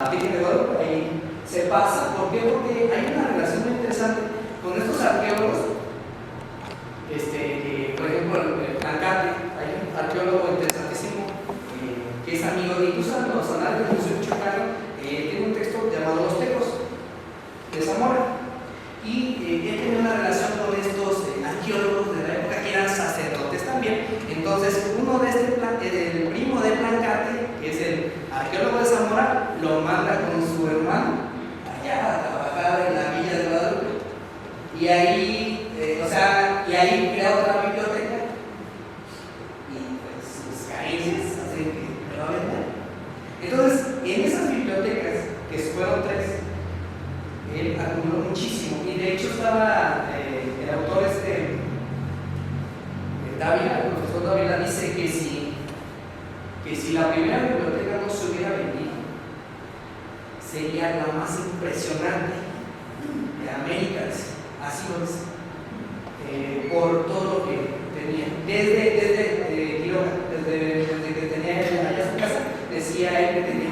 Alrededor, ahí se pasa. ¿Por qué? Porque hay una relación muy interesante con estos arqueólogos. Por ejemplo, el Ancate, hay un arqueólogo interesantísimo que es amigo de incluso los anales del Museo Michoacano. Tiene un texto llamado Los Tecos de Zamora, y él tenía una relación con estos arqueólogos de la época que eran sacerdotes también. Entonces, uno de el primo de Plancate, que es el arqueólogo de Zamora, lo manda con su hermano allá a trabajar en la villa de Guadalupe, y ahí, ahí crea otra biblioteca, y pues sus carencias hacen que lo vendan. Entonces, en esas bibliotecas, que fueron 3, él acumuló muchísimo, y de hecho estaba el autor Dávila, el profesor Dávila, dice que si la primera biblioteca no se hubiera vendido, sería la más impresionante de América, así lo dice, por todo lo que tenía. Desde Quiroga, desde que tenía allá su casa, decía él que tenía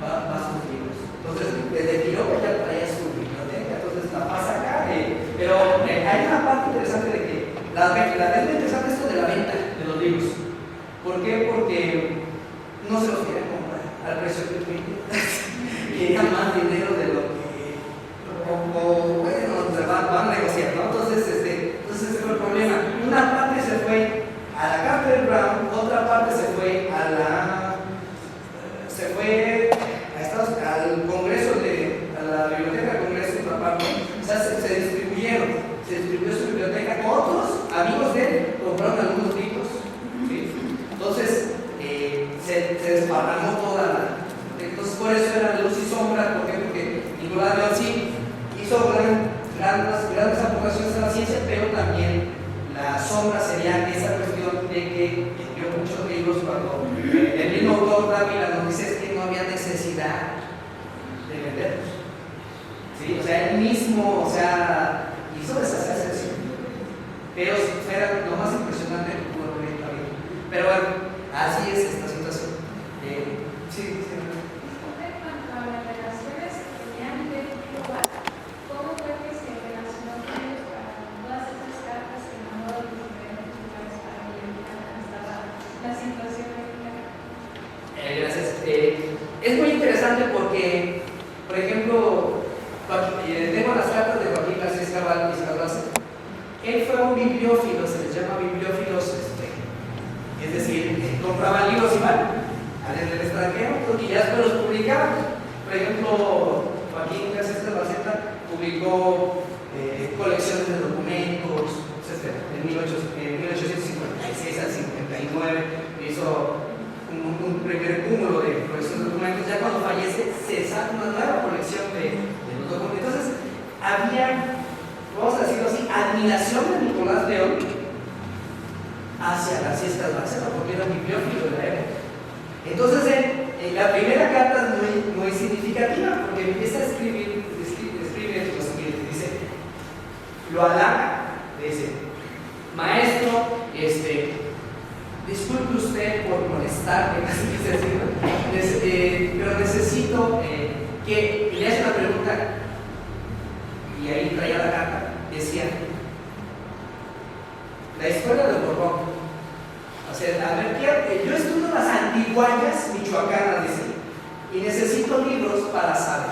vastos libros. Entonces, desde Quiroga ya traía su biblioteca, entonces la pasa acá. Pero hay una parte interesante de que es interesante esto de la venta de los libros. ¿Por qué? Porque no se los quieren comprar al precio que piden. Querían más dinero de lo que van a negociar, ¿no? Entonces ese fue el problema. Una parte se fue a la Carter Brown, otra parte se fue al Congreso a la Biblioteca del Congreso, otra parte. O sea, se distribuyó su biblioteca. Otros amigos de él compraron algunos libros, ¿sí? Entonces se desparramó toda. Entonces, por eso era luz y sombra. ¿Por qué? Porque Nicolás de Orsini hizo grandes aportaciones a la ciencia, pero también la sombra sería esa cuestión de que envió muchos libros cuando el mismo autor Dávila nos dice que no había necesidad de venderlos, ¿sí? O sea, él mismo, hizo deshacerse de sí, pero era lo más impresionante que pudo haber habido. Pero bueno, así es esta situación. Sí. Cuanto a las relaciones que tenían de lugar, ¿cómo fue que se relacionó con ellos para todas esas cartas que mandó a los diferentes lugares para identificar cómo estaba la situación mexicana? Gracias. Es muy interesante porque, por ejemplo, tengo las cartas de Joaquín García Escarraza. Él fue un bibliófilo, se les llama bibliófilos, es decir, compraban libros y van al extranjero y ya después los publicaban. Por ejemplo, Joaquín García Escarraza publicó colecciones de documentos, en 1856 al 59 hizo un primer cúmulo de colección de documentos. Ya cuando fallece se saca una nueva colección de los documentos. Entonces había, vamos a decirlo así, admiración de Nicolás León hacia García Escarraza, porque era un bibliófilo de la época. Entonces la primera carta es muy significativa, porque empieza a escribe lo siguiente, dice, lo halaga, dice: maestro, disculpe usted por molestarme, pero necesito que le haga una pregunta. Y ahí traía la carta, decía: la historia del Borbón. O sea, a ver, yo estudio las antiguallas michoacanas, dice, y necesito libros para saber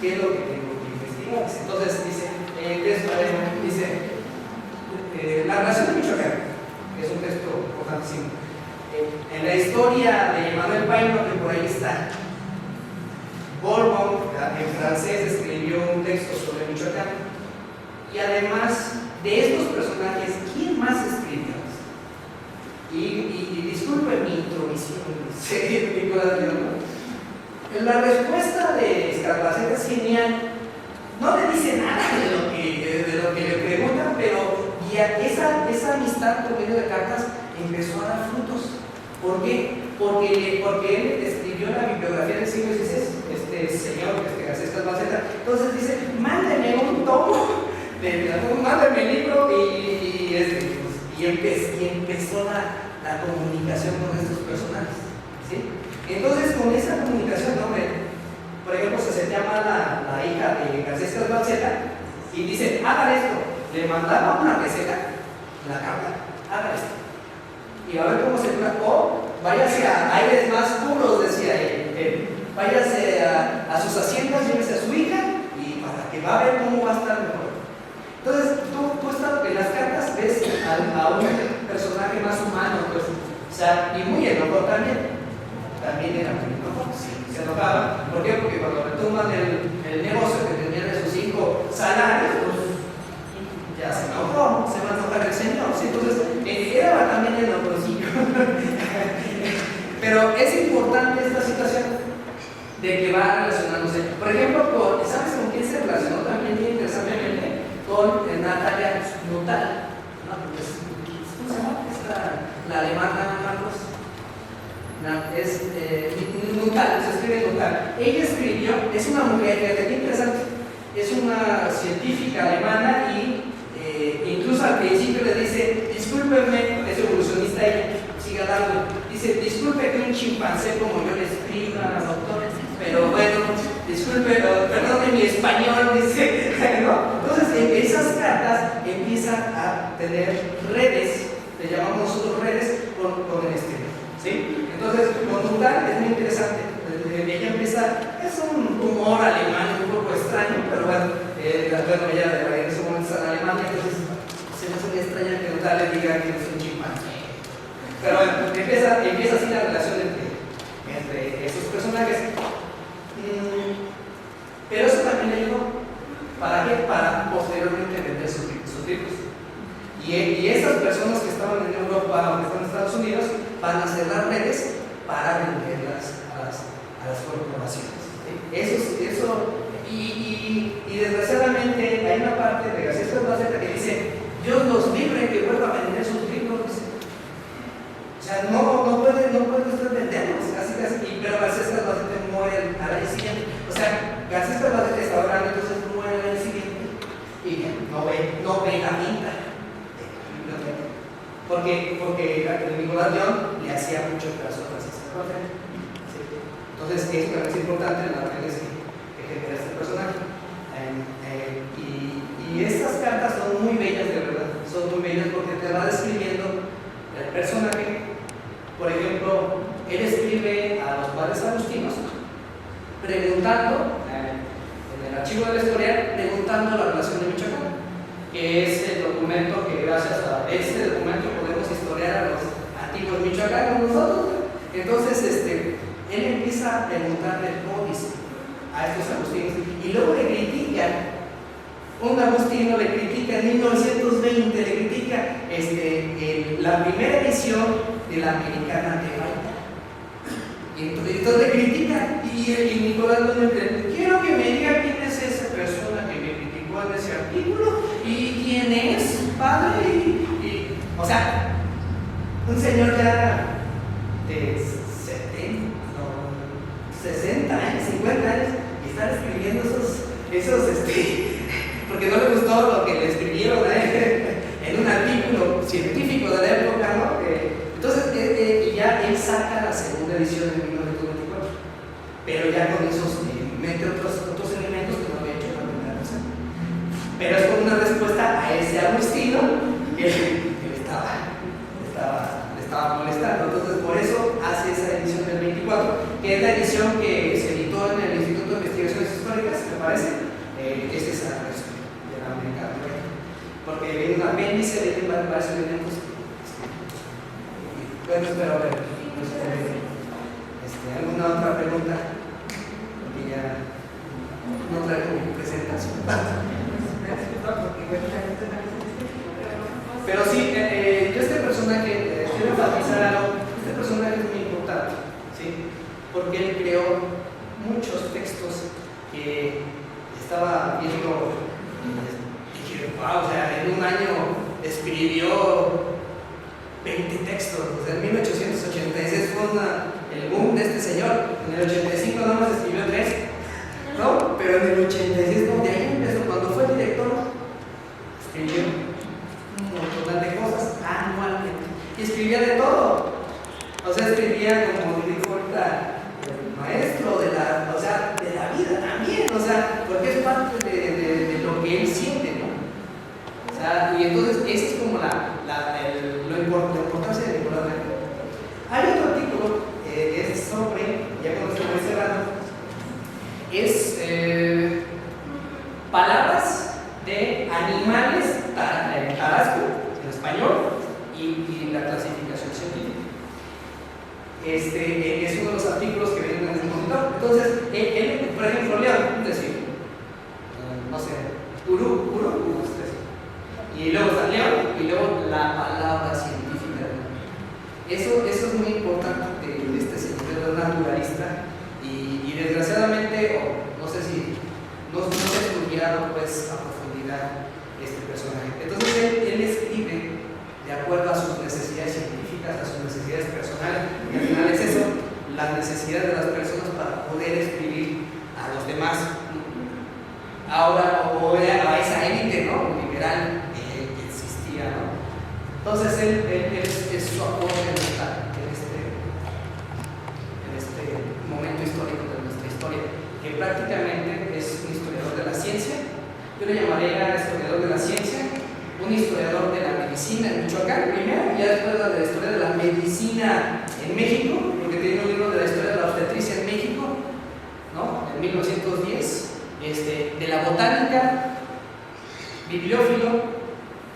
qué es lo que tengo que investigar. Entonces dice, la relación de Michoacán, que es un texto importantísimo. En la historia de Manuel Paino, que por ahí está, Borbón, en francés, escribió un texto sobre Michoacán. Y además de estos personajes, ¿quién más escribió? Y disculpe mi intromisión, la respuesta de Escarraza es genial. No le dice nada de lo que le preguntan, pero esa amistad por medio de cartas empezó a dar frutos. ¿Por qué? Porque él escribió la bibliografía del siglo XVI, este señor, García Escarraza. Entonces dice: mándeme un tomo, mándeme el libro, y empezó la comunicación con estos personajes, ¿sí? Entonces, con esa comunicación, hombre, García Escalvaceta y dice, hagan esto. Le mandaba una receta, la carta, haga esto. Y a ver cómo se cura. O váyase a aires más puros, decía él. Váyase a sus haciendas, llévese a su hija y para que va a ver cómo va a estar mejor. Entonces, tú estás en las cartas, ves a un personaje más humano, pues, o sea, y muy enojado también. También era muy enojado, sí, se enojaba. ¿Por qué? Porque cuando retuman el negocio que tenían de sus 5 salarios, pues ya se enojó, se va a enojar el Señor. ¿Sí? Entonces, era también enojosillo. Pero es importante esta situación de que va relacionándose. Por ejemplo, ¿sabes con quién se relacionó también bien interesantemente? Con Natalia Nuttall. ¿No? ¿Cómo se llama? La alemana, Marcos. Es Nuttall, se escribe Nuttall. Ella escribió, es una mujer, fíjate qué interesante, es una científica alemana y incluso al principio le dice, discúlpeme, es evolucionista ella, siga dando, dice, disculpe que un chimpancé como yo le escriba, doctor, pero bueno, disculpe, perdone mi español, dice, ¿no? Entonces esas cartas empiezan a tener redes, le llamamos nosotros redes con el estilo, ¿sí? Entonces, con Nuttall es muy interesante. Ella empieza, es un humor alemán un poco extraño, pero bueno, ella en ese momento está en Alemania, entonces se me hace muy extraña que Nuttall le diga que es un chimpancé. Pero bueno, empieza así la relación entre esos personajes. Pero eso también le ayudó. ¿Para qué? Para posteriormente vender sus libros. Y esas personas que estaban en Europa o que están en Estados Unidos van a cerrar redes para venderlas a las corporaciones. Eso, y desgraciadamente hay una parte de García Escalvaceta que dice, Dios los libre que vuelva a vender sus libros. O sea, no puede usted venderlos, pero García Escalvaceta muere al año siguiente. O sea, García Escalvaceta está orando, entonces muere al año siguiente y no ve la pinta. Porque Nicolás León le hacía mucho caso a Francisco Escalvaceta. ¿Sí? Entonces, esto es importante en las redes que genera este personaje. Y estas cartas son muy bellas, de verdad. Son muy bellas porque te va describiendo el personaje. Por ejemplo, él escribe a los padres agustinos preguntando, en el archivo de la historia, preguntando la relación de Michoacán, que es el documento que gracias a este documento podemos historiar a los antiguos michoacanos nosotros. Entonces, él empieza a preguntarle cómo dice a estos agustinos y luego le critican. Un agustino le critica en 1920, le critica la primera edición de la Americana de Baita. Y entonces le critica y Nicolás León le dice, quiero que me diga quién es esa persona que me criticó en ese artículo y quién es, padre. O sea, un señor ya de 60 años, 50 años y estar escribiendo esos porque no le gustó lo que le escribieron en un artículo científico de la época, ¿no? Entonces, ya él saca la segunda edición en 1924, pero ya con esos, mete otros elementos que no había hecho la primera vez. Pero es como una respuesta a ese agustino que le estaba molestando. Entonces, por eso hace esa edición del 24, que es la edición que se editó en el Instituto de Investigaciones Históricas, me parece, que es esa versión. Porque viene un apéndice, vienen varios elementos. Bueno, espero a ver. ¿Alguna otra pregunta? Porque ya no traigo mi presentación. Pero sí, yo este personaje, quiero enfatizar algo. Este personaje es muy importante, ¿sí? Porque él creó muchos textos que estaba viendo. Wow, o sea, en un año escribió 20 textos. O sea, en 1886 fue el boom de este señor. En el 85 nada más escribió 3, ¿no? Pero en el 86, no, de ahí empezó. Cuando fue director, escribió un montón de cosas anualmente. Y escribía de todo. O sea, escribía, como dijo ahorita, el maestro de la vida también. O sea, porque es parte de él, por ejemplo, León, decir, no sé, Uru, no sé, y luego está León, y luego la palabra científica. Eso es muy importante de este sentido naturalista, y desgraciadamente, no sé si no se ha estudiado pues a profundidad este personaje. Entonces él escribe de acuerdo a sus necesidades científicas, a sus necesidades personales, y al final es eso, las necesidades de las personas para poder escribir a los demás. Ahora, o a esa élite, ¿no?, liberal que existía, ¿no? Entonces él es su aporte en este momento histórico de nuestra historia, que prácticamente es un historiador de la ciencia. Yo le llamaría historiador de la ciencia, un historiador de la medicina en Michoacán primero, y ya después de la historia de la medicina en México, porque tiene un libro de la historia de la obstetricia en México, ¿no?, en 1910, de la botánica, bibliófilo,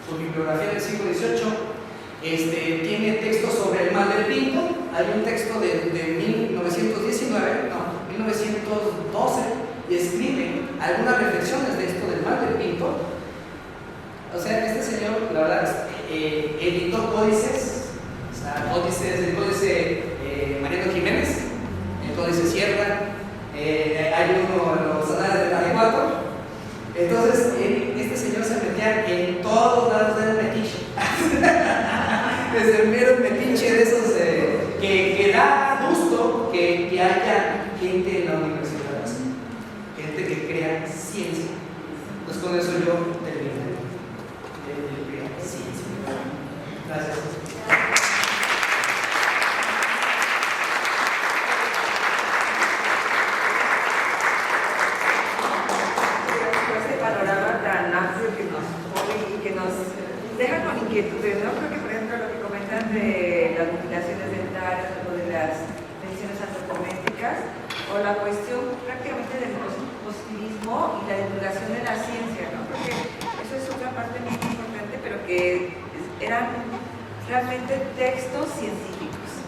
su bibliografía del siglo XVIII, tiene textos sobre el mal del pinto. Hay un texto de 1912, y escribe algunas reflexiones de esto del mal del pinto. O sea, este señor, la verdad, editó códices, o sea, el códice Mariano Jiménez, el códice Sierra, hay uno en los anales de Guanajuato. Entonces, este señor se metía en todos lados del metiche. Desde el mero metiche de esos que da gusto que haya gente en la universidad, gente que crea ciencia. Pues con eso yo termino. Ciencia. Gracias. Deja con inquietudes, ¿no? Creo que, por ejemplo, lo que comentan de las mutilaciones dentarias o de las mediciones antropométricas, o la cuestión prácticamente del positivismo y la divulgación de la ciencia, ¿no? Porque eso es otra parte muy importante, pero que eran realmente textos científicos,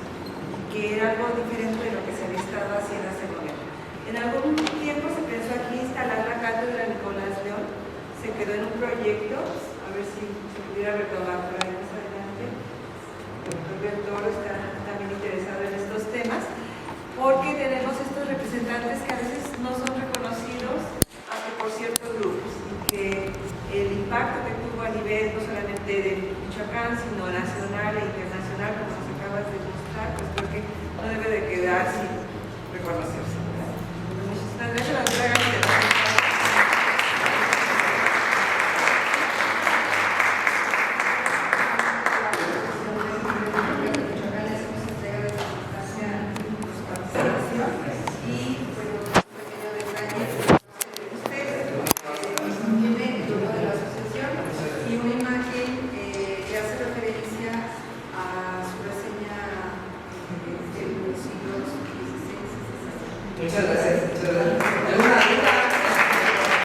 que era algo diferente de lo que se había estado haciendo hace momento. En algún tiempo se pensó aquí instalar la cátedra Nicolás León, se quedó en un proyecto, a ver si se pudiera retomar por ahí más adelante. El doctor Toro está también interesado en estos temas, porque tenemos estos representantes